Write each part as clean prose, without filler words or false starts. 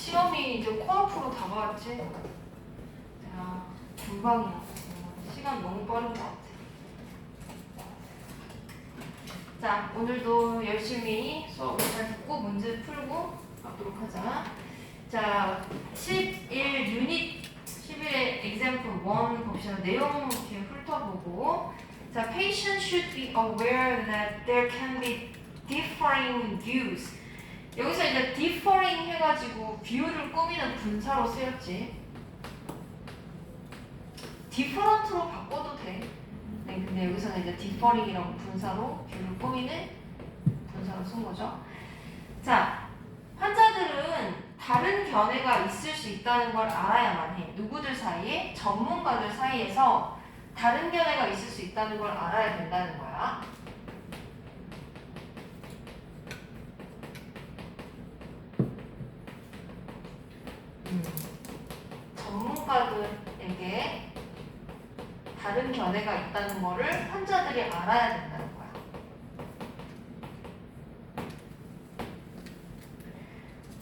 시험이 이제 코앞으로 다가왔지? 야, 금방이야. 시간 너무 빠른 것 같아. 자, 오늘도 열심히 수업 잘 듣고 문제 풀고 가도록 하자. 자, 11 유닛 11의 example 1 봅시다. 내용 이렇게 훑어보고. 자, patient should be aware that there can be differing views. 여기서 이제 differing 해가지고 뷰를 꾸미는 분사로 쓰였지. different로 바꿔도 돼. 네, 근데 여기서는 이제 differing이라고 분사로 뷰를 꾸미는 분사로 쓴 거죠. 자, 환자들은 다른 견해가 있을 수 있다는 걸 알아야만 해. 누구들 사이에? 전문가들 사이에서 다른 견해가 있을 수 있다는 걸 알아야 된다는 거야. 전문가들에게 다른 견해가 있다는 거를 환자들이 알아야 된다는 거야.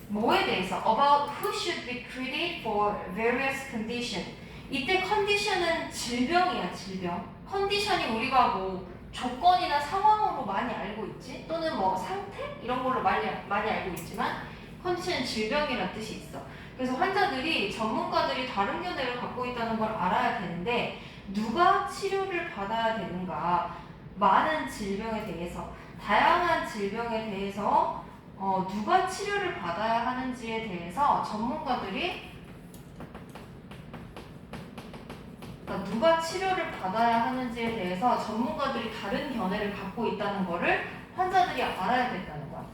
뭐에 대해서? About who should be treated for various condition. 이때 컨디션은 질병이야, 질병. 컨디션이 우리가 뭐 조건이나 상황으로 많이 알고 있지? 또는 뭐 상태? 이런 걸로 많이 알고 있지만 컨디션은 질병이라는 뜻이 있어. 그래서 환자들이 전문가들이 다른 견해를 갖고 있다는 걸 알아야 되는데 누가 치료를 받아야 되는가? 많은 질병에 대해서, 다양한 질병에 대해서 누가 치료를 받아야 하는지에 대해서 전문가들이, 그러니까 누가 치료를 받아야 하는지에 대해서 전문가들이 다른 견해를 갖고 있다는 거를 환자들이 알아야 된다는 거야.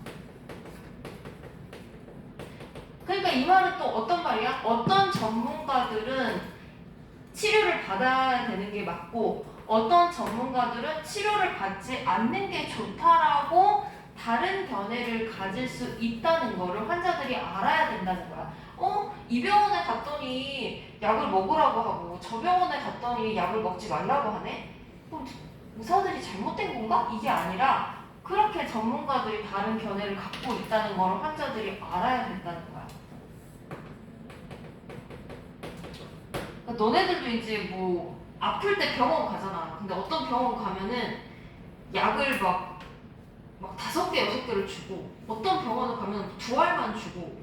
그러니까 이 말은 또 어떤 말이야? 어떤 전문가들은 치료를 받아야 되는 게 맞고 어떤 전문가들은 치료를 받지 않는 게 좋다라고 다른 견해를 가질 수 있다는 거를 환자들이 알아야 된다는 거야. 이 병원에 갔더니 약을 먹으라고 하고 저 병원에 갔더니 약을 먹지 말라고 하네? 그럼 의사들이 잘못된 건가? 이게 아니라 그렇게 전문가들이 다른 견해를 갖고 있다는 걸 환자들이 알아야 된다는 거야. 그러니까 너네들도 이제 뭐 아플 때 병원 가잖아. 근데 어떤 병원 가면은 약을 막 5개, 6개를 주고 어떤 병원을 가면 2알만 주고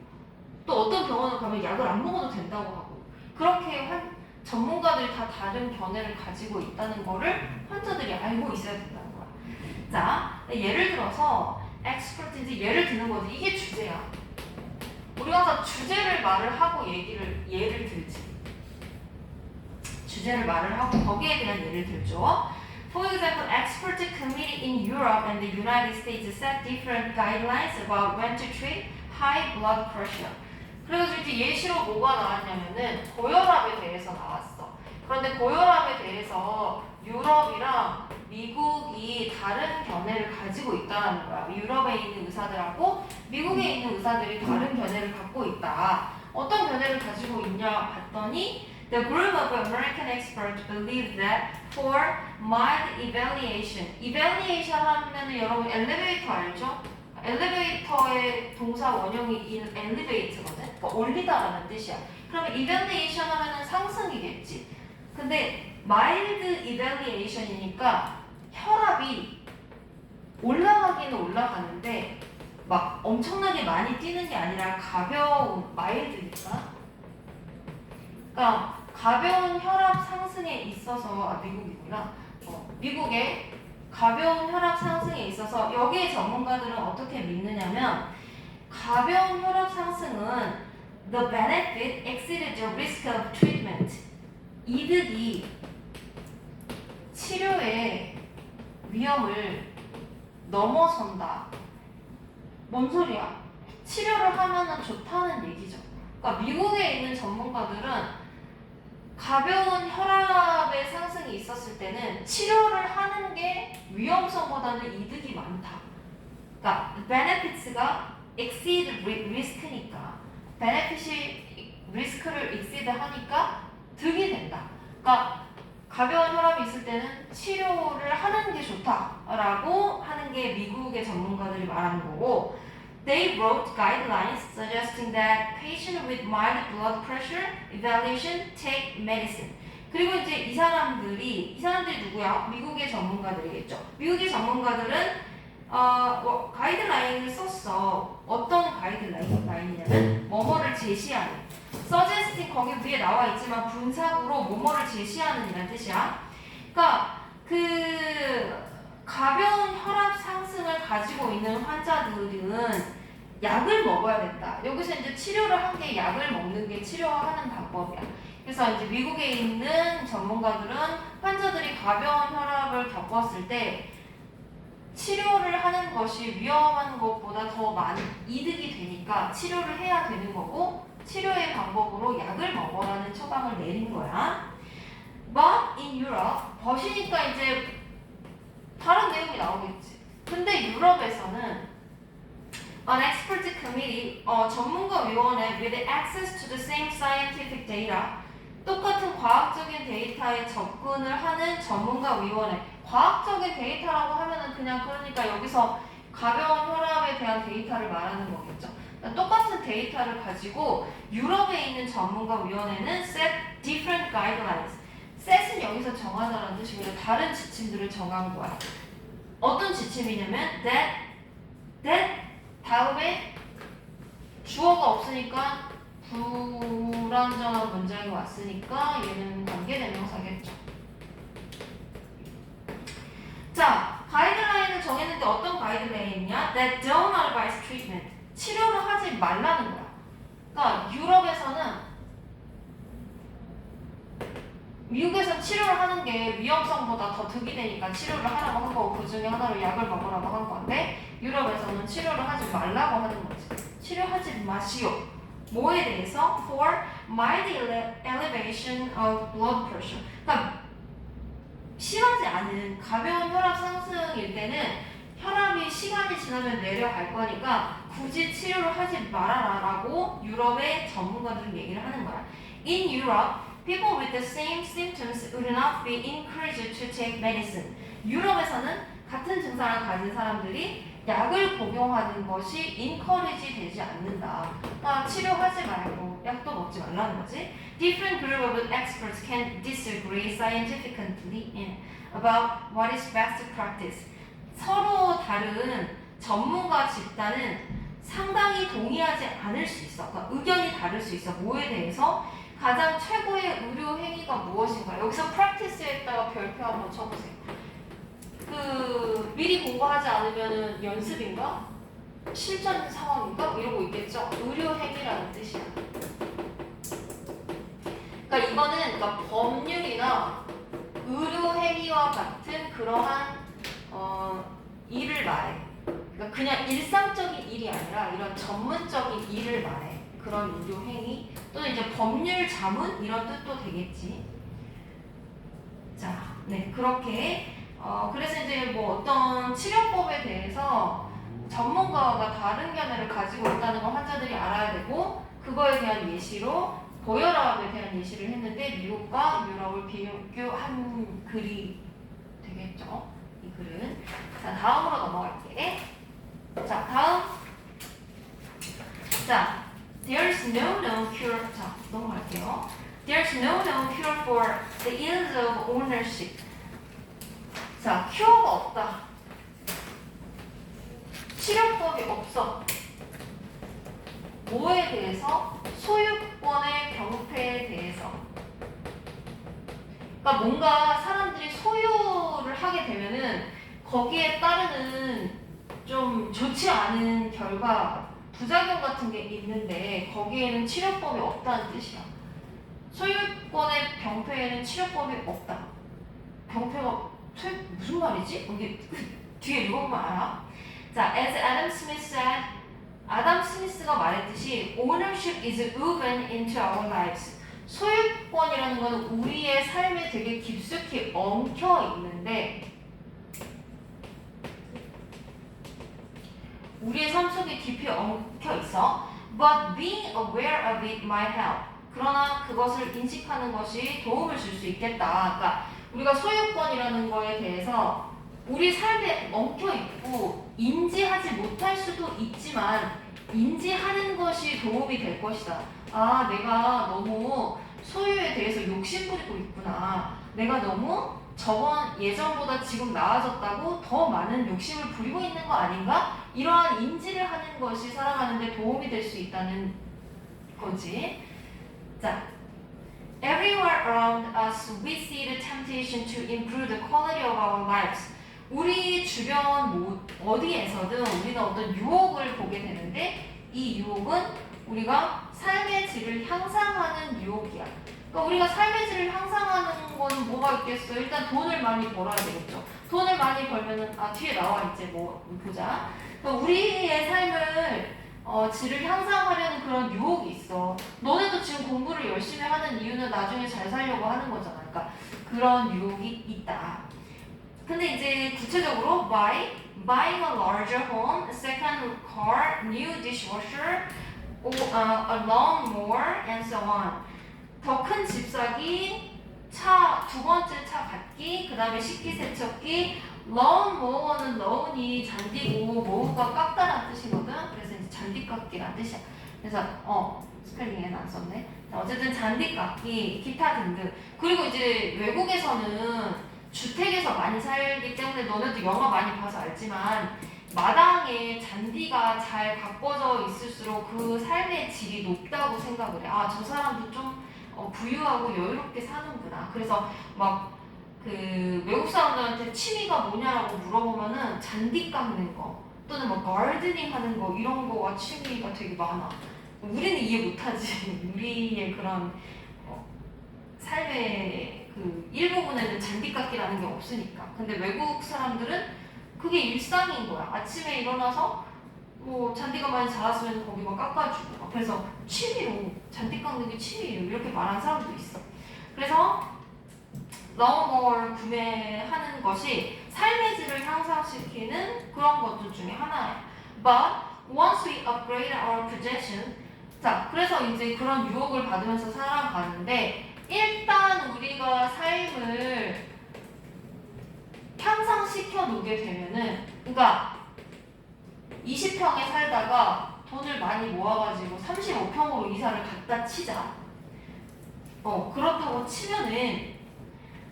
또 어떤 병원을 가면 약을 안 먹어도 된다고 하고 그렇게 전문가들이 다 다른 견해를 가지고 있다는 거를 환자들이 알고 있어야 된다는 거야. 자, 예를 들어서 expertise 예를 드는 거지. 이게 주제야. 우리가 다 주제를 말을 하고 예를 들지. 주제를 말을 하고 거기에 대한 예를 들죠. For example, expert committee in Europe and the United States set different guidelines about when to treat high blood pressure. 그래가지고 이제 예시로 뭐가 나왔냐면은 고혈압에 대해서 나왔어. 그런데 고혈압에 대해서 유럽이랑 미국이 다른 견해를 가지고 있다는 거야. 유럽에 있는 의사들하고 미국에 있는 의사들이 다른 견해를 갖고 있다. 어떤 견해를 가지고 있냐 봤더니 The group of American experts believe that for mild evaluation 하면은 여러분 엘리베이터 알죠? 엘리베이터의 동사 원형이 elevate거든? 그러니까 올리다라는 뜻이야. 그러면 evaluation 하면은 상승이겠지. 근데 mild evaluation이니까 혈압이 올라가기는 올라가는데 막 엄청나게 많이 뛰는 게 아니라 가벼운 mild니까. 그러니까 가벼운 혈압 상승에 있어서 미국이구나. 미국의 가벼운 혈압 상승에 있어서 여기에 전문가들은 어떻게 믿느냐면 가벼운 혈압 상승은 the benefit exceeded the risk of treatment. 이득이 치료의 위험을 넘어선다. 뭔 소리야? 치료를 하면은 좋다는 얘기죠. 그러니까 미국에 있는 전문가들은 가벼운 혈압의 상승이 있었을 때는 치료를 하는 게 위험성보다는 이득이 많다. 그러니까 benefits가 exceed risk니까 benefit이 리스크를 exceed 하니까 득이 된다. 그러니까 가벼운 혈압이 있을 때는 치료를 하는 게 좋다라고 하는 게 미국의 전문가들이 말하는 거고 They wrote guidelines suggesting that patients with mild blood pressure evaluation take medicine. 그리고 이제 이 사람들이 누구야? 미국의 전문가들이겠죠. 미국의 전문가들은 가이드라인을 썼어. 어떤 가이드라인이냐면 뭐뭐를 제시하는. suggesting 거기 위에 나와 있지만 분사구로 뭐뭐를 제시하는 이란 뜻이야. 그러니까 그 가벼운 혈압 상승을 가지고 있는 환자들은 약을 먹어야 된다. 여기서 이제 치료를 한 게 약을 먹는 게 치료하는 방법이야. 그래서 이제 미국에 있는 전문가들은 환자들이 가벼운 혈압을 겪었을 때 치료를 하는 것이 위험한 것보다 더 많은 이득이 되니까 치료를 해야 되는 거고 치료의 방법으로 약을 먹어라는 처방을 내린 거야. But in Europe, 버시니까 이제 다른 내용이 나오겠지. 근데 유럽에서는 An expert committee, 전문가위원회 with access to the same scientific data, 똑같은 과학적인 데이터에 접근을 하는 전문가위원회. 과학적인 데이터라고 하면은 그냥 그러니까 여기서 가벼운 혈압에 대한 데이터를 말하는 거겠죠. 그러니까 똑같은 데이터를 가지고 유럽에 있는 전문가위원회는 set different guidelines. set은 여기서 정하다라는 뜻이고요. 다른 지침들을 정한 거야. 어떤 지침이냐면 that 다음에 주어가 없으니까 불완전한 문장이 왔으니까 얘는 관계대명사겠죠. 자, 가이드라인을 정했는데 어떤 가이드라인이냐? That don't advise treatment. 치료를 하지 말라는 거야. 그러니까 유럽에서는 미국에서 치료를 하는 게 위험성보다 더 득이 되니까 치료를 하라고 한 거고 그 중에 하나로 약을 먹으라고 한 건데 유럽에서는 치료를 하지 말라고 하는 거지. 치료하지 마시오. 뭐에 대해서? For mild elevation of blood pressure. 그러니까 심하지 않은 가벼운 혈압 상승일 때는 혈압이 시간이 지나면 내려갈 거니까 굳이 치료를 하지 말아라라고 유럽의 전문가들은 얘기를 하는 거야. In Europe, people with the same symptoms would not be encouraged to take medicine. 유럽에서는 같은 증상을 가진 사람들이 약을 복용하는 것이 encourage 되지 않는다. 그러니까 치료하지 말고 약도 먹지 말라는 거지. Different group of experts can disagree scientifically about what is best practice. 서로 다른 전문가 집단은 상당히 동의하지 않을 수 있어. 그러니까 의견이 다를 수 있어. 뭐에 대해서? 가장 최고의 의료 행위가 무엇인가? 여기서 practice에다가 별표 한번 쳐보세요. 미리 공부하지 않으면 연습인가? 실전 상황인가? 이러고 있겠죠? 의료 행위라는 뜻이야. 그러니까 이거는 법률이나 의료 행위와 같은 그러한 일을 말해. 그러니까 그냥 일상적인 일이 아니라 이런 전문적인 일을 말해. 그런 의료 행위 또는 이제 법률 자문 이런 뜻도 되겠지. 자, 네 그렇게 그래서 이제 뭐 어떤 치료법에 대해서 전문가가 다른 견해를 가지고 있다는 걸 환자들이 알아야 되고 그거에 대한 예시로 고혈압에 대한 예시를 했는데 미국과 유럽을 비교한 글이 되겠죠. 이 글은. 자, 다음으로 넘어갈게. 자, 다음. 자, there's no known cure. 자, 넘어갈게요. There's no known cure for the ills of ownership. 자, 큐어가 없다. 치료법이 없어. 뭐에 대해서? 소유권의 병폐에 대해서. 그러니까 뭔가 사람들이 소유를 하게 되면은 거기에 따르는 좀 좋지 않은 결과, 부작용 같은 게 있는데 거기에는 치료법이 없다는 뜻이야. 소유권의 병폐에는 치료법이 없다. 병폐가 무슨 말이지? 여기 뒤에 읽어보면 알아. 자, as Adam Smith said, 아담 스미스가 말했듯이 ownership is woven into our lives. 소유권이라는 건 우리의 삶에 되게 깊숙이 엉켜 있는데 우리의 삶 속에 깊이 엉켜 있어. But being aware of it might help. 그러나 그것을 인식하는 것이 도움을 줄 수 있겠다. 그러니까 우리가 소유권이라는 거에 대해서 우리 삶에 엉켜 있고 인지하지 못할 수도 있지만 인지하는 것이 도움이 될 것이다. 아, 내가 너무 소유에 대해서 욕심 부리고 있구나. 내가 너무 예전보다 지금 나아졌다고 더 많은 욕심을 부리고 있는 거 아닌가? 이러한 인지를 하는 것이 살아가는데 도움이 될 수 있다는 거지. 자, everywhere around us we see the temptation to improve the quality of our lives. 우리 주변 어디에서든 우리는 어떤 유혹을 보게 되는데 이 유혹은 우리가 삶의 질을 향상하는 유혹이야. 그러니까 우리가 삶의 질을 향상하는 건 뭐가 있겠어? 일단 돈을 많이 벌어야 되겠죠. 돈을 많이 벌면은 뒤에 나와 이제 뭐 보자. 그러니까 우리의 삶을 질을 향상하려는 그런 유혹이 있어. 너네도 지금 공부를 열심히 하는 이유는 나중에 잘 살려고 하는 거잖아. 그러니까 그런 유혹이 있다. 근데 이제 구체적으로 buying a larger home, a second car, new dishwasher, a lawnmower, and so on. 더 큰 집 사기, 두 번째 차 갖기, 그 다음에 식기세척기. lawnmower는 lawn이 잔디고 mower가 깎다라는 뜻이거든. 그래서 이제 잔디 깎기라는 뜻이야. 그래서 스펠링에는 안 썼네. 어쨌든 잔디 깎기, 기타 등등. 그리고 이제 외국에서는 주택에서 많이 살기 때문에 너네도 영화 많이 봐서 알지만 마당에 잔디가 잘 가꿔져 있을수록 그 삶의 질이 높다고 생각을 해. 저 사람도 좀 부유하고 여유롭게 사는구나. 그래서 막 그 외국 사람들한테 취미가 뭐냐라고 물어보면은 잔디 깎는 거 또는 뭐 가르드닝 하는 거 이런 거가 취미가 되게 많아. 우리는 이해 못하지. 우리의 그런 삶의 그 일부분에는 잔디 깎기라는 게 없으니까. 근데 외국 사람들은 그게 일상인 거야. 아침에 일어나서 뭐 잔디가 많이 자랐으면 거기 막 깎아주고. 그래서 취미로 잔디 깎는 게 취미예요. 이렇게 말하는 사람도 있어. 그래서 lawnmower 구매하는 것이 삶의 질을 향상시키는 그런 것들 중에 하나예요. But once we upgrade our possession, 자, 그래서 이제 그런 유혹을 받으면서 살아가는데 일단 우리가 삶을 향상시켜 놓게 되면은, 그러니까 20평에 살다가 돈을 많이 모아가지고 35평으로 이사를 갔다 치자. 그렇다고 치면은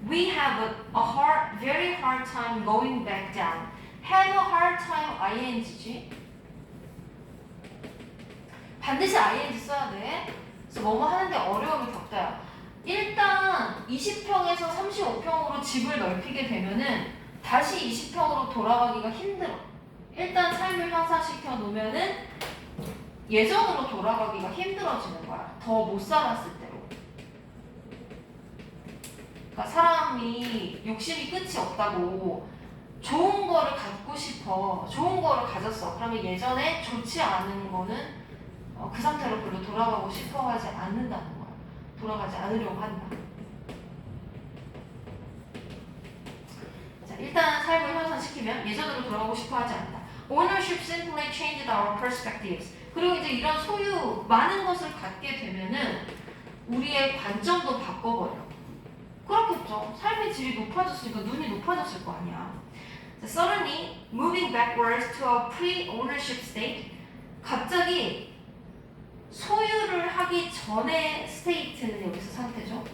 we have very hard time going back down. have a hard time ing지. 반드시 ing 써야 돼. 그래서 뭐뭐 하는데 어려움을 겪어요. 일단 20평에서 35평으로 집을 넓히게 되면은 다시 20평으로 돌아가기가 힘들어. 일단 삶을 향상시켜 놓으면은 예전으로 돌아가기가 힘들어지는 거야. 더 못 살았을 때로. 그러니까 사람이 욕심이 끝이 없다고 좋은 거를 갖고 싶어. 좋은 거를 가졌어. 그러면 예전에 좋지 않은 거는 그 상태로 별로 돌아가고 싶어 하지 않는다는 거야. 돌아가지 않으려고 한다. 자, 일단 삶을 향상시키면 예전으로 돌아가고 싶어 하지 않는다. Ownership simply changed our perspectives. 그리고 이제 이런 소유, 많은 것을 갖게 되면은 우리의 관점도 바꿔버려. 그렇겠죠. 삶의 질이 높아졌으니까 눈이 높아졌을 거 아니야. Suddenly, moving backwards to a pre-ownership state, 갑자기 소유를 하기 전의 스테이트는 여기서 상태죠.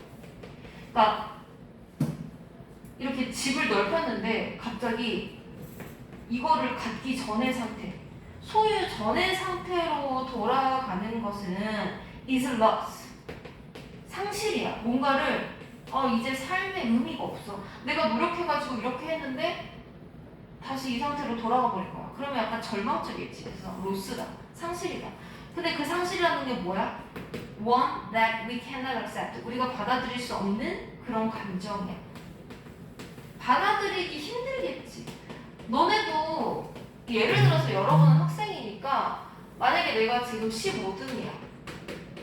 그러니까 이렇게 집을 넓혔는데 갑자기 이거를 갖기 전의 상태, 소유 전의 상태로 돌아가는 것은 is loss, 상실이야. 뭔가를 이제 삶에 의미가 없어. 내가 노력해가지고 이렇게 했는데 다시 이 상태로 돌아가 버릴 거야. 그러면 약간 절망적이지. 그래서 로스다, 상실이다. 근데 그 상실이라는 게 뭐야? One that we cannot accept. 우리가 받아들일 수 없는 그런 감정이야. 받아들이기 힘들겠지. 너네도 예를 들어서 여러분은 학생이니까 만약에 내가 지금 15등이야.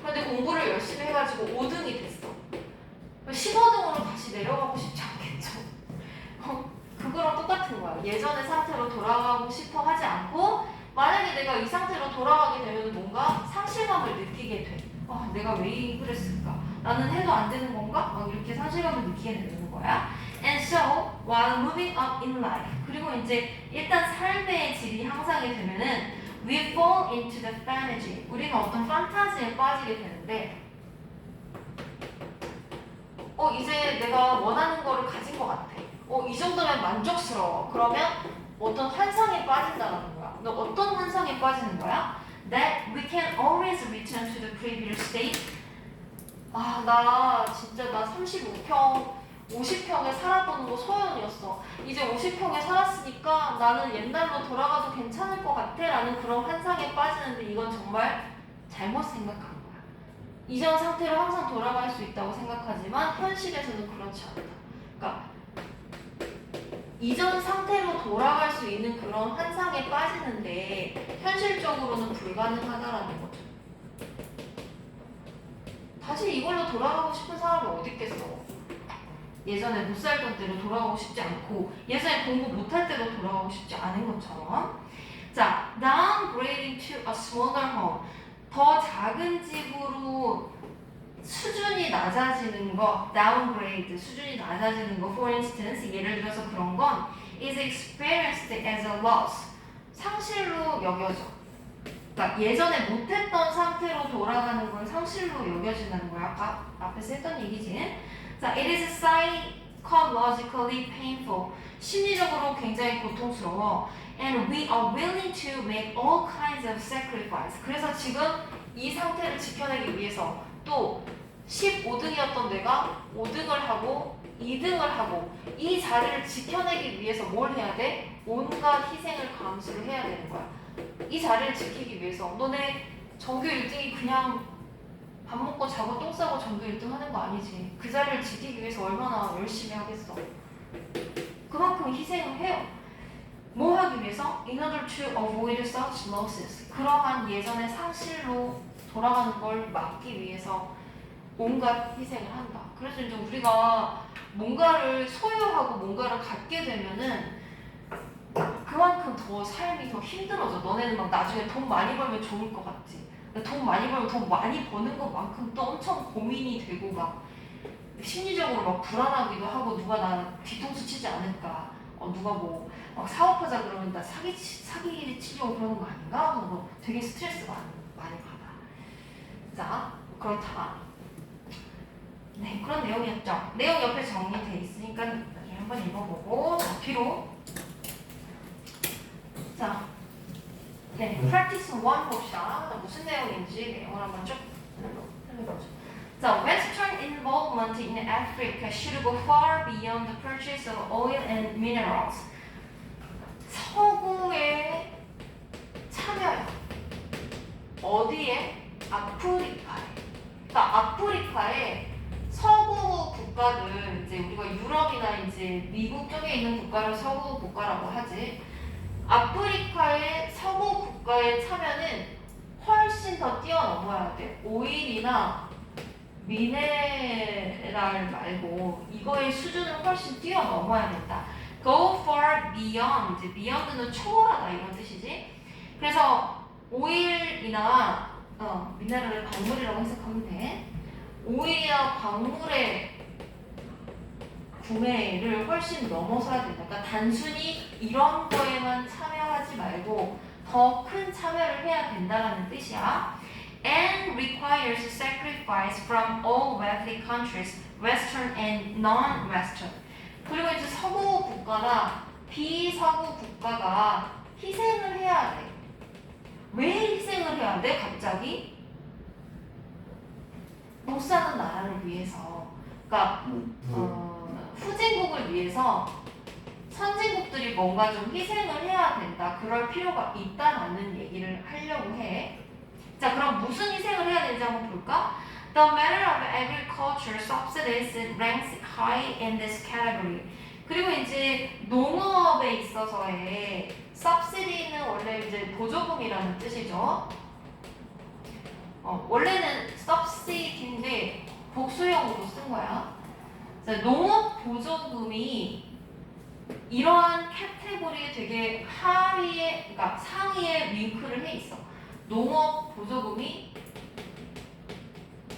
근데 공부를 열심히 해가지고 5등이 됐어. 15등으로 다시 내려가고 싶지 않겠죠. 그거랑 똑같은 거야. 예전의 상태로 돌아가고 싶어 하지 않고 만약에 내가 이 상태로 돌아가게 되면 뭔가 상실감을 느끼게 돼. 내가 왜 그랬을까? 나는 해도 안 되는 건가? 이렇게 상실감을 느끼게 되는 거야. And so, while moving up in life. 그리고 이제 일단 삶의 질이 향상이 되면은 we fall into the fantasy. 우리는 어떤 판타지에 빠지게 되는데 이제 내가 원하는 거를 가진 것 같아. 이 정도면 만족스러워. 그러면 어떤 환상에 빠진다는 거야. 너 어떤 환상에 빠지는 거야? That we can always return to the previous state. 나 진짜 나 35평, 50평에 살아보는 거 소원이었어. 이제 50평에 살았으니까 나는 옛날로 돌아가도 괜찮을 것 같아 라는 그런 환상에 빠지는데 이건 정말 잘못 생각한 거야. 이전 상태로 항상 돌아갈 수 있다고 생각하지만 현실에서는 그렇지 않다. 그러니까 이전 상태로 돌아갈 수 있는 그런 환상에 빠지는데 현실적으로는 불가능하다라는 거죠. 다시 이걸로 돌아가고 싶은 사람이 어디 있겠어? 예전에 못 살던 때로 돌아가고 싶지 않고 예전에 공부 못할 때로 돌아가고 싶지 않은 것처럼. 자, downgrading to a smaller home. 더 작은 집으로 수준이 낮아지는 거, downgrade, 수준이 낮아지는 거, for instance, 예를 들어서 그런 건 is experienced as a loss, 상실로 여겨져. 그러니까 예전에 못했던 상태로 돌아가는 건 상실로 여겨진다는 거야. 아까 앞에서 했던 얘기지. 자, it is psychologically painful, 심리적으로 굉장히 고통스러워. And we are willing to make all kinds of sacrifice. 그래서 지금 이 상태를 지켜내기 위해서 또 15등이었던 내가 5등을 하고 2등을 하고 이 자리를 지켜내기 위해서 뭘 해야 돼? 온갖 희생을 감수를 해야 되는 거야. 이 자리를 지키기 위해서. 너네 전교 1등이 그냥 밥 먹고 자고 똥 싸고 전교 1등 하는 거 아니지. 그 자리를 지키기 위해서 얼마나 열심히 하겠어. 그만큼 희생을 해요. 뭐 하기 위해서? In order to avoid such losses. 그러한 예전의 상실로 돌아가는 걸 막기 위해서 온갖 희생을 한다. 그래서 이제 우리가 뭔가를 소유하고 뭔가를 갖게 되면은 그만큼 더 삶이 더 힘들어져. 너네는 막 나중에 돈 많이 벌면 좋을 것 같지. 돈 많이 벌면 돈 많이 버는 것만큼 또 엄청 고민이 되고 막 심리적으로 막 불안하기도 하고 누가 나 뒤통수 치지 않을까. 누가 뭐 막 사업하자 그러면 나 사기 치려고 그러는 거 아닌가? 뭐 되게 스트레스 많이 받아. 자, 그렇다. 네, 그런 내용이었죠. 내용 옆에 정리돼 있으니까 한번 읽어보고 뒤로. 자, 네, practice 1 봅시다. 무슨 내용인지 내용을 한번 쭉 해보죠. 자, Western involvement in Africa should go far beyond the purchase of oil and minerals. 서구의 참여요. 어디에? 아프리카에. 그러니까 아프리카에 서구 국가들, 이제 우리가 유럽이나 이제 미국 쪽에 있는 국가를 서구 국가라고 하지. 아프리카의 서구 국가의 참여는 훨씬 더 뛰어넘어야 돼. 오일이나 미네랄 말고 이거의 수준을 훨씬 뛰어넘어야 된다. Go far beyond. beyond는 초월하다 이런 뜻이지. 그래서 오일이나 미네랄을 광물이라고 해석하면 돼. 오일이나 광물의 구매를 훨씬 넘어서야 된다. 그러니까 단순히 이런 거에만 참여하지 말고 더 큰 참여를 해야 된다는 뜻이야. And requires sacrifice from all wealthy countries, Western and non-Western. 그리고 이제 서구 국가나 비서구 국가가 희생을 해야 돼. 왜 희생을 해야 돼? 갑자기? 못 사는 나라를 위해서. 그러니까 후진국을 위해서 선진국들이 뭔가 좀 희생을 해야 된다. 그럴 필요가 있다라는 얘기를 하려고 해. 자, 그럼 무슨 희생을 해야 되는지 한번 볼까? The matter of agriculture subsidies ranks high in this category. 그리고 이제 농업에 있어서의 subsidy는 원래 이제 보조금이라는 뜻이죠. 원래는 subsidy인데 복수형으로 쓴 거야. 자, 농업 보조금이 이러한 카테고리에 되게 하위에, 그러니까 상위에 링크를 해 있어. 농업 보조금이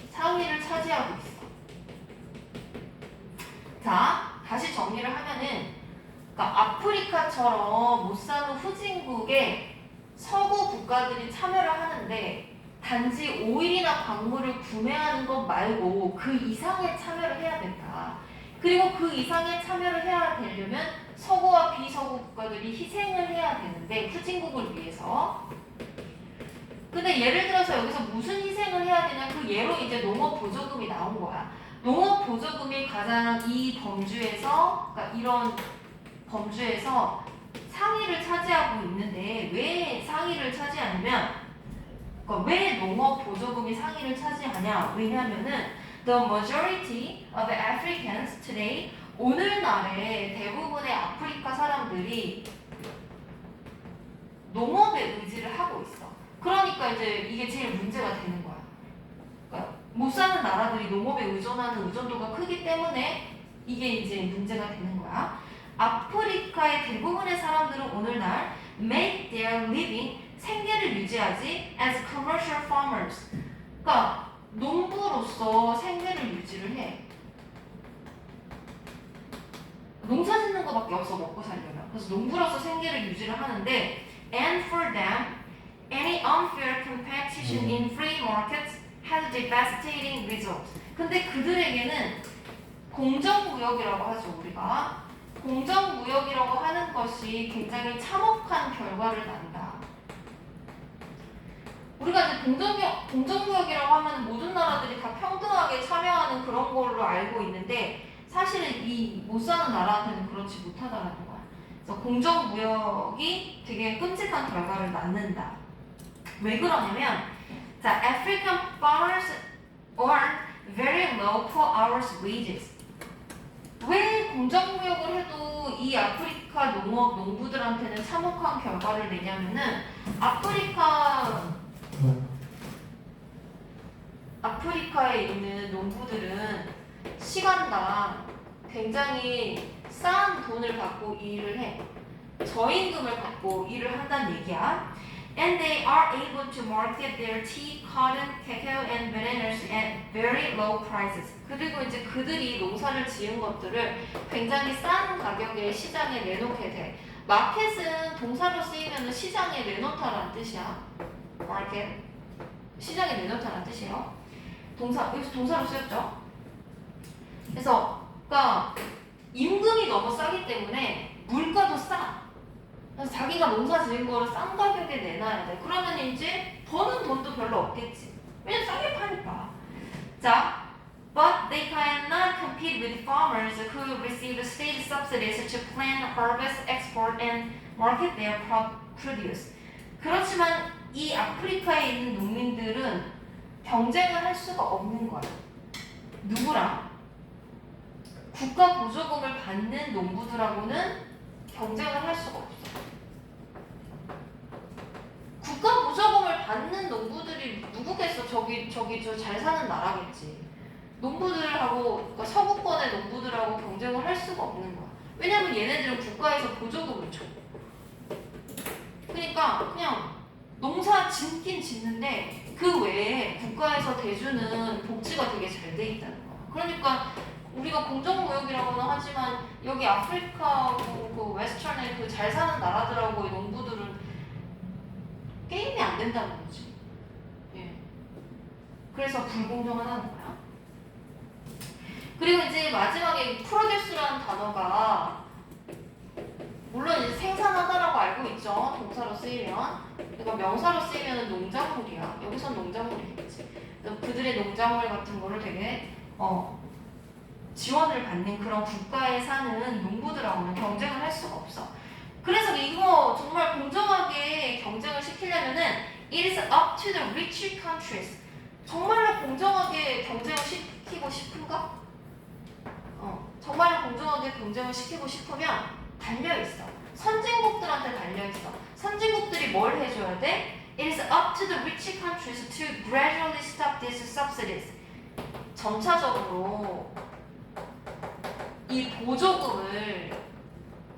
상위를 차지하고 있어. 자, 다시 정리를 하면은 그러니까 아프리카처럼 못 사는 후진국에 서구 국가들이 참여를 하는데 단지 오일이나 광물을 구매하는 것 말고 그 이상의 참여를 해야 된다. 그리고 그 이상의 참여를 해야 되려면 서구와 비서구 국가들이 희생을 해야 되는데 후진국을 위해서. 근데 예를 들어서 여기서 무슨 희생을 해야 되냐, 그 예로 이제 농업 보조금이 나온 거야. 농업 보조금이 가장 이 범주에서, 그러니까 이런 범주에서 상위를 차지하고 있는데 왜 상위를 차지하냐면, 그러니까 왜 농업 보조금이 상위를 차지하냐? 왜냐면은 the majority of Africans today, 오늘날의 대부분의 아프리카 사람들이 농업에 의지를 하고 있어. 그러니까 이제 이게 제일 문제가 되는 거야. 그러니까 못 사는 나라들이 농업에 의존하는 의존도가 크기 때문에 이게 이제 문제가 되는 거야. 아프리카의 대부분의 사람들은 오늘날 make their living, 생계를 유지하지 as commercial farmers. 그러니까 농부로서 생계를 유지를 해. 농사 짓는 거밖에 없어, 먹고 살려면. 그래서 농부로서 생계를 유지를 하는데 and for them, any unfair competition in free markets has devastating results. 근데 그들에게는 공정무역이라고 하죠, 우리가. 공정무역이라고 하는 것이 굉장히 참혹한 결과를 낳는다. 우리가 이제 공정무역이라고 하면 모든 나라들이 다 평등하게 참여하는 그런 걸로 알고 있는데 사실은 이 못 사는 나라한테는 그렇지 못하다라는 거야. 그래서 공정무역이 되게 끔찍한 결과를 낳는다. 왜 그러냐면, 자, African farmers earn very low per hour's wages. 왜 공정무역을 해도 이 아프리카 농부들한테는 참혹한 결과를 내냐면은 아프리카에 있는 농부들은 시간당 굉장히 싼 돈을 받고 일을 해. 저임금을 받고 일을 한다는 얘기야. And they are able to market their tea, cotton, cacao, and bananas at very low prices. 그리고 이제 그들이 농사를 지은 것들을 굉장히 싼 가격에 시장에 내놓게 돼. 마켓은 동사로 쓰이면 시장에 내놓다라는 뜻이야. 마켓. 시장에 내놓다라는 뜻이에요. 여기서 동사로 쓰였죠. 그래서 그러니까 임금이 너무 싸기 때문에 물가도 싸. 그래서 자기가 농사 지은 거를 싼 가격에 내놔야 돼. 그러면 이제 버는 돈도 별로 없겠지. 왜냐면 싸게 파니까. 자, but they cannot compete with farmers who receive state subsidies to plant, harvest, export, and market their produce. 그렇지만 이 아프리카에 있는 농민들은 경쟁을 할 수가 없는 거야. 누구랑? 국가 보조금을 받는 농부들하고는 경쟁을 할 수가 없어. 국가 보조금을 받는 농부들이 누구겠어? 저기 저 잘 사는 나라겠지. 농부들하고, 그러니까 서구권의 농부들하고 경쟁을 할 수가 없는 거야. 왜냐면 얘네들은 국가에서 보조금을 줘. 그러니까 그냥 농사 짓긴 짓는데 그 외에 국가에서 대주는 복지가 되게 잘 돼 있다는 거야. 그러니까 우리가 공정무역이라고는 하지만 여기 아프리카 그 웨스턴의 그 잘 사는 나라들하고의 농부들은 게임이 안 된다는 거지. 예. 그래서 불공정하다는 거야. 그리고 이제 마지막에 프로듀스라는 단어가 물론 이제 생산하다라고 알고 있죠. 동사로 쓰이면. 그러니까 명사로 쓰이면 농작물이야. 여기선 농작물이겠지. 그들의 농작물 같은 거를 되게 지원을 받는 그런 국가에 사는 농부들하고는 경쟁을 할 수가 없어. 그래서 이거 정말 공정하게 경쟁을 시키려면은 it is up to the rich countries. 정말로 공정하게 경쟁을 시키고 싶은가? 정말로 공정하게 경쟁을 시키고 싶으면 달려있어. 선진국들한테 달려있어. 선진국들이 뭘 해줘야 돼? It is up to the rich countries to gradually stop these subsidies. 점차적으로 이 보조금을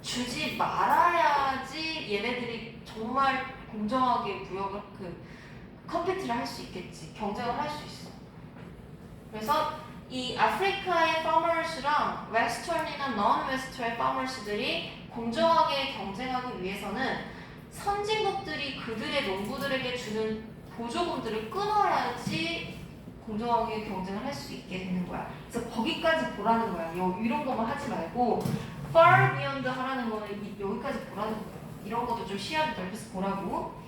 주지 말아야지 얘네들이 정말 공정하게 무역을 컴피트를 할 수 있겠지. 경쟁을 할 수 있어. 그래서 이 아프리카의 파머스랑 웨스턴이나 non 웨스턴의 파머스들이 공정하게 경쟁하기 위해서는 선진국들이 그들의 농부들에게 주는 보조금들을 끊어야지 공정하게 경쟁을 할 수 있게 되는 거야. 그래서 거기까지 보라는 거야. 이런 것만 하지 말고 far beyond 하라는 거는 여기까지 보라는 거야. 이런 것도 좀 시야를 넓혀서 보라고.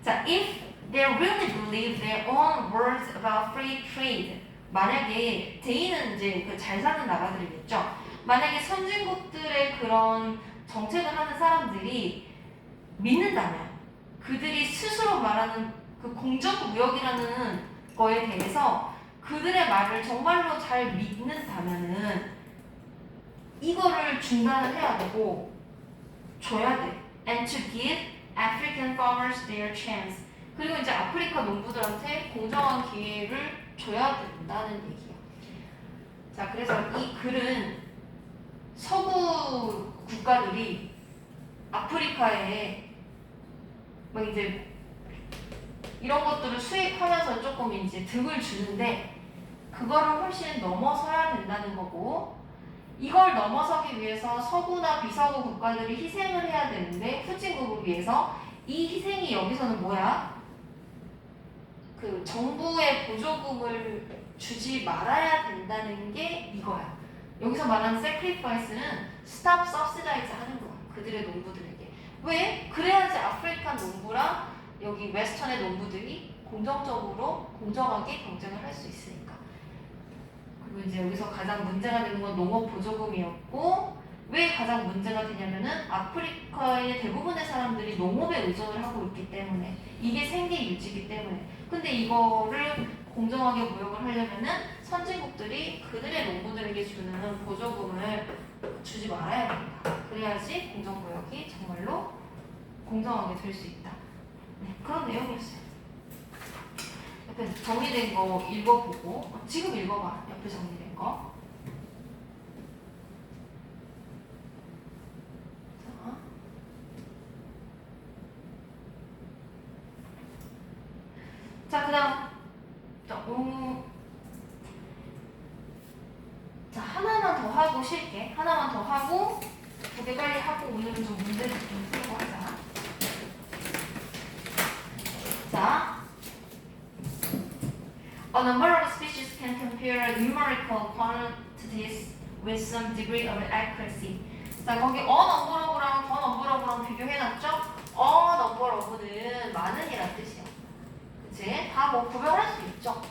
자, if they really believe their own words about free trade. 만약에 they는 이제 그 잘 사는 나라들이겠죠. 만약에 선진국들의 그런 정책을 하는 사람들이 믿는다면 그들이 스스로 말하는 그 공정무역이라는 거에 대해서 그들의 말을 정말로 잘 믿는다면은 이거를 중단을 해야 되고 줘야 돼. And to give African farmers their chance. 그리고 이제 아프리카 농부들한테 공정한 기회를 줘야 된다는 얘기야. 자, 그래서 이 글은 서구 국가들이 아프리카에 막 이제 이런 것들을 수입하면서 조금 이제 득을 주는데 그거를 훨씬 넘어서야 된다는 거고, 이걸 넘어서기 위해서 서구나 비서구 국가들이 희생을 해야 되는데 후진국을 위해서 이 희생이 여기서는 뭐야? 그 정부의 보조금을 주지 말아야 된다는 게 이거야. 여기서 말하는 sacrifice는 stop subsidize 하는 거야. 그들의 농부들에게. 왜? 그래야지 아프리칸 농부랑 여기 웨스턴의 농부들이 공정하게 경쟁을 할 수 있으니까. 그리고 이제 여기서 가장 문제가 되는 건 농업 보조금이었고, 왜 가장 문제가 되냐면은 아프리카의 대부분의 사람들이 농업에 의존을 하고 있기 때문에, 이게 생계 유지이기 때문에. 근데 이거를 공정하게 무역을 하려면은 선진국들이 그들의 농부들에게 주는 보조금을 주지 말아야 된다. 그래야지 공정무역이 정말로 공정하게 될 수 있다. 네, 그런 내용이었어요. 옆에 정리된 거 읽어보고, 지금 읽어봐. 옆에 정리된 거. 자, 그 다음. 자, 하나만 더 하고 쉴게. 하나만 더 하고, 2개 빨리 하고, 오늘은 좀 문제를 좀 풀고 하자. 자, a number of species can compare numerical quantities with some degree of accuracy. 자, 거기 number of랑 the number of랑 비교해놨죠? number of는 많은이란 뜻이야. 그치? 다 뭐 구별할 수 있죠?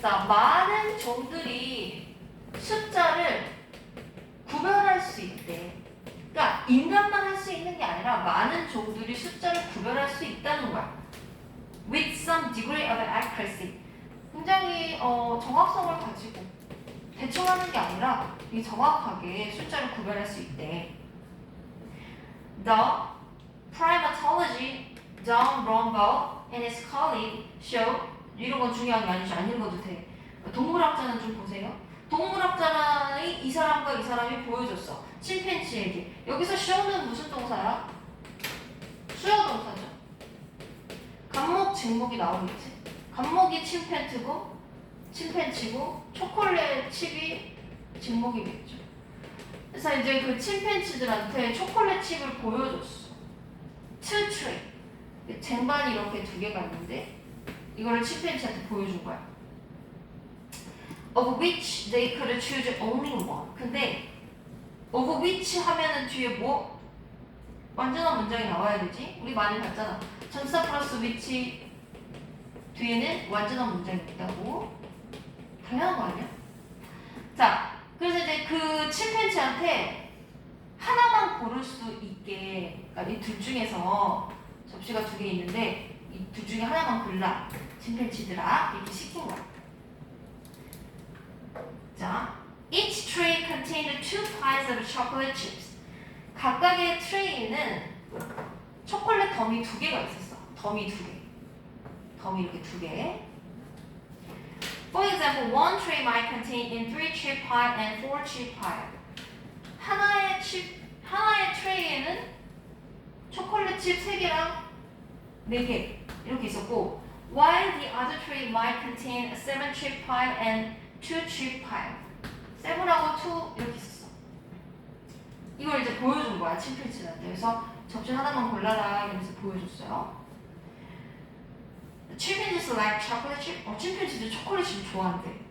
자, 많은 종들이 숫자를 구별할 수 있대. 그러니까 인간만 할 수 있는 게 아니라 많은 종들이 숫자를 구별할 수 있다는 거야. With some degree of accuracy. 굉장히 정확성을 가지고 대충 하는 게 아니라 이 정확하게 숫자를 구별할 수 있대. The primatology John Brombaugh and his colleague show. 이런 건 중요한 게 아니죠. 안 읽어도 돼. 동물학자는 좀 보세요. 동물학자는 이 사람과 이 사람이 보여줬어. 침팬지에게. 여기서 show는 무슨 동사야? 수요 동사죠. 간목, 직목이 나오겠지. 간목이 침팬지고 초콜릿 칩이 직목이겠죠. 그래서 이제 그 침팬지들한테 초콜릿 칩을 보여줬어. To tree. 쟁반이 이렇게 2개가 있는데 이거를 침팬지한테 보여준 거야. Of which they could choose only one. 근데 of which 하면은 뒤에 뭐? 완전한 문장이 나와야 되지? 우리 많이 봤잖아. 전치사 플러스 which 뒤에는 완전한 문장이 있다고. 당연한 거 아니야? 자, 그래서 이제 그 침팬지한테 하나만 고를 수 있게, 그러니까 이 둘 중에서 접시가 2개 있는데 이 둘 중에 하나만 골라. 침팬지들아, 이렇게 시킨 거야. 자, each tray contained 2 piles of chocolate chips. 각각의 트레이는 초콜릿 덤이 2개가 있었어. 덤이 2개. 덤이 이렇게 2개. For example, one tray might contain in 3 chip pile and 4 chip pile. 하나의 트레이에는 초콜릿 칩 3개랑 4개 이렇게 있었고, while the other tray might contain a 7 chip pile and 2 chip pile. 7하고 2 이렇게 있었어. 이걸 이제 보여준 거야, 침팬지한테. 그래서 접시 하나만 골라라 이러면서 보여줬어요. Chimpanzees like chocolate chip? 침팬지도 초콜릿을 좋아한대.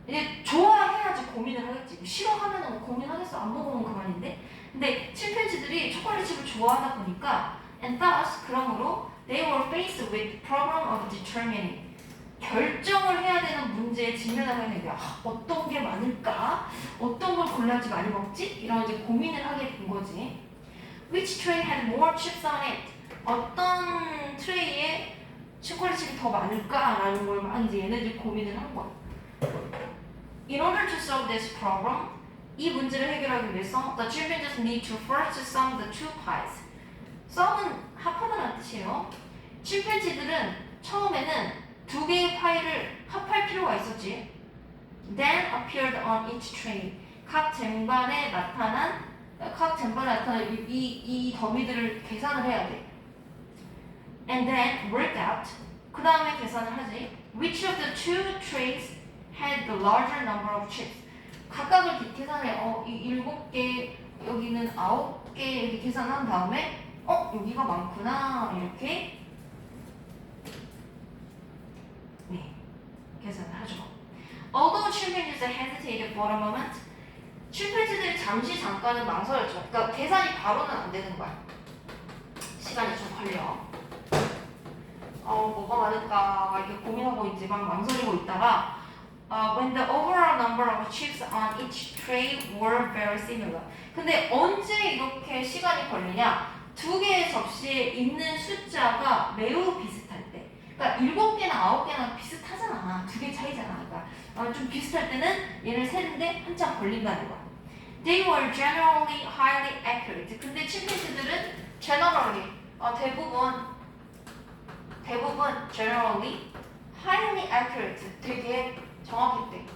이제 좋아해야지 고민을 하겠지. 싫어하면 고민하겠어. 안 먹으면 그만인데. 근데 침팬지들이 초콜릿을 좋아하다 보니까 and thus 그러므로 they were faced with problem of determining 결정을 해야 되는 문제에 직면하게 되는 거야. 어떤 게 많을까? 어떤 걸 골라야지 많이 먹지? 이런 이제 고민을 하게 된 거지. Which tray had more chips on it? 어떤 트레이에 초콜릿이 더 많을까라는 걸 막 이제 얘네들이 고민을 한 거야. In order to solve this problem, 이 문제를 해결하기 위해서 the chimpanzees need to first sum the two pies. sum은 합하다는 뜻이에요. 침팬지들은 처음에는 두 개의 파이를 합할 필요가 있었지. Then appeared on each tray. 각 쟁반에 나타난 이 더미들을 계산을 해야 돼. And then work out. 그 다음에 계산을 하지. Which of the two trays had the larger number of chips? 각각을 계산해. 이 7개, 여기는 9개 이렇게 계산한 다음에 여기가 많구나 이렇게 계산을 하죠. Although chimpanzees hesitated for a moment, 침팬지들이 잠깐은 망설였죠. 그러니까 계산이 바로는 안 되는 거야. 시간이 좀 걸려. 뭐가 많을까 막 이렇게 고민하고 이제 막 망설이고 있다가 when the overall number of chips on each tray were very similar. 근데 언제 이렇게 시간이 걸리냐? 두 개의 접시에 있는 숫자가 매우 비슷할 때. 그러니까 7개나 9개나 비슷하잖아. 두 개 차이잖아. 그러니까 좀 비슷할 때는 얘를 세는데 한참 걸린다는 거야. They were generally highly accurate. 근데 침팬지들은 generally 대부분 generally highly accurate. 되게 정확했대.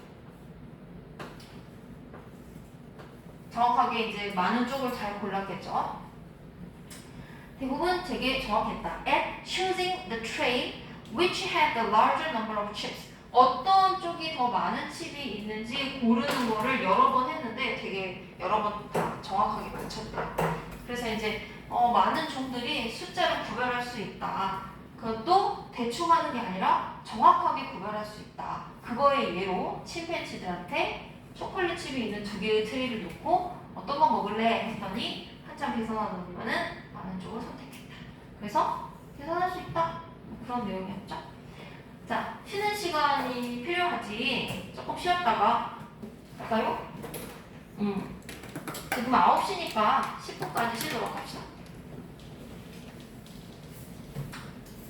정확하게 이제 많은 쪽을 잘 골랐겠죠. 대부분 되게 정확했다. At choosing the tray which had the larger number of chips. 어떤 쪽이 더 많은 칩이 있는지 고르는 거를 여러 번 했는데 되게 여러 번 다 정확하게 맞췄다. 그래서 이제 많은 종들이 숫자를 구별할 수 있다. 그것도 대충 하는 게 아니라 정확하게 구별할 수 있다. 그거의 예로 침팬지들한테 초콜릿 칩이 있는 두 개의 트레이를 놓고 어떤 거 먹을래 했더니 한참 계산하다 보면은 많은 쪽을 선택했다. 그래서 계산할 수 있다. 그런 내용이었죠. 자, 쉬는 시간이 필요하지. 조금 쉬었다가 할까요? 지금 9시니까 10분까지 쉬도록 합시다.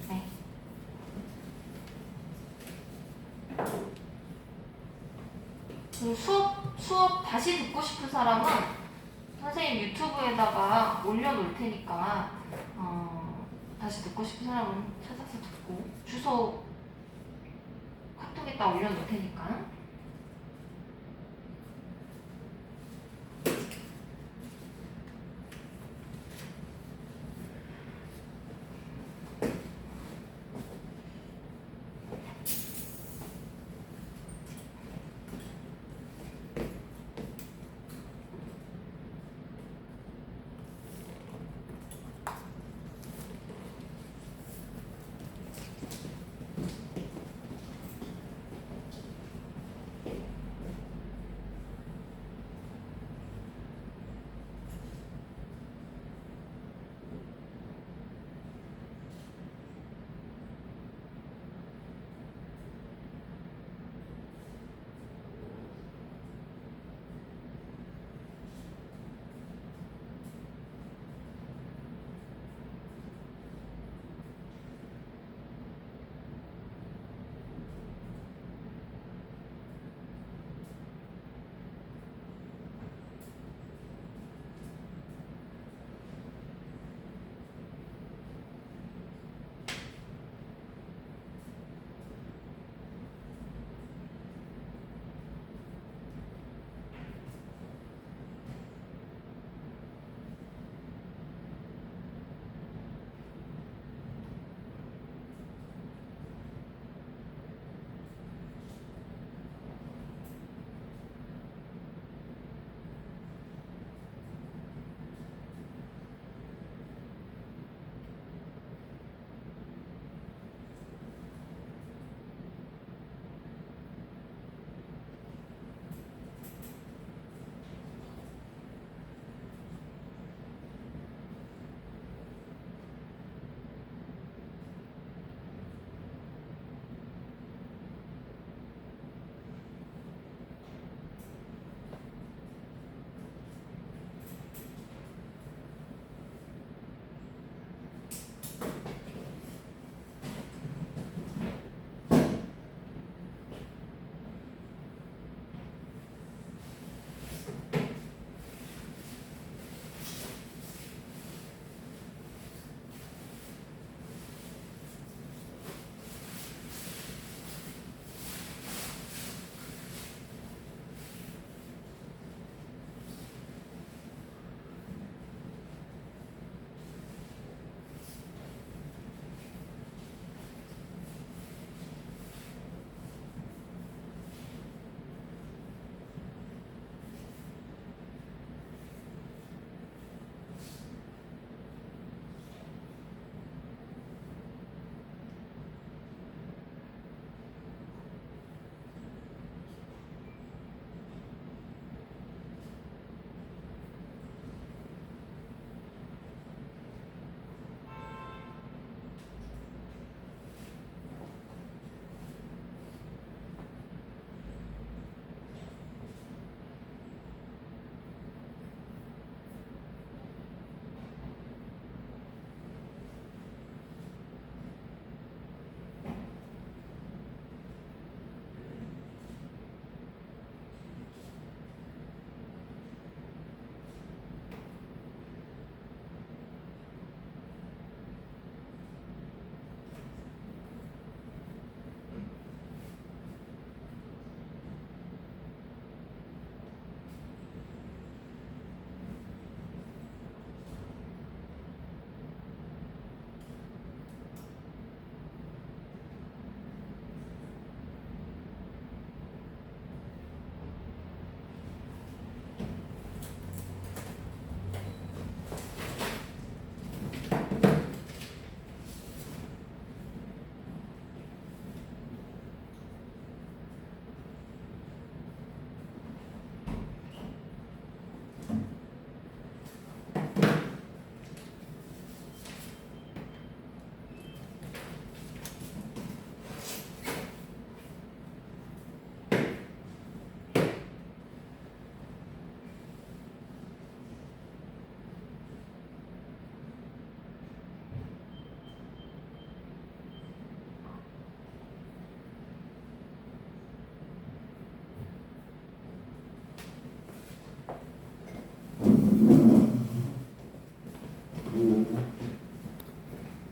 네. 수업 다시 듣고 싶은 사람은 선생님 유튜브에다가 올려놓을 테니까 다시 듣고 싶은 사람은 찾아서 듣고 주소 카톡에다 올려놓을 테니까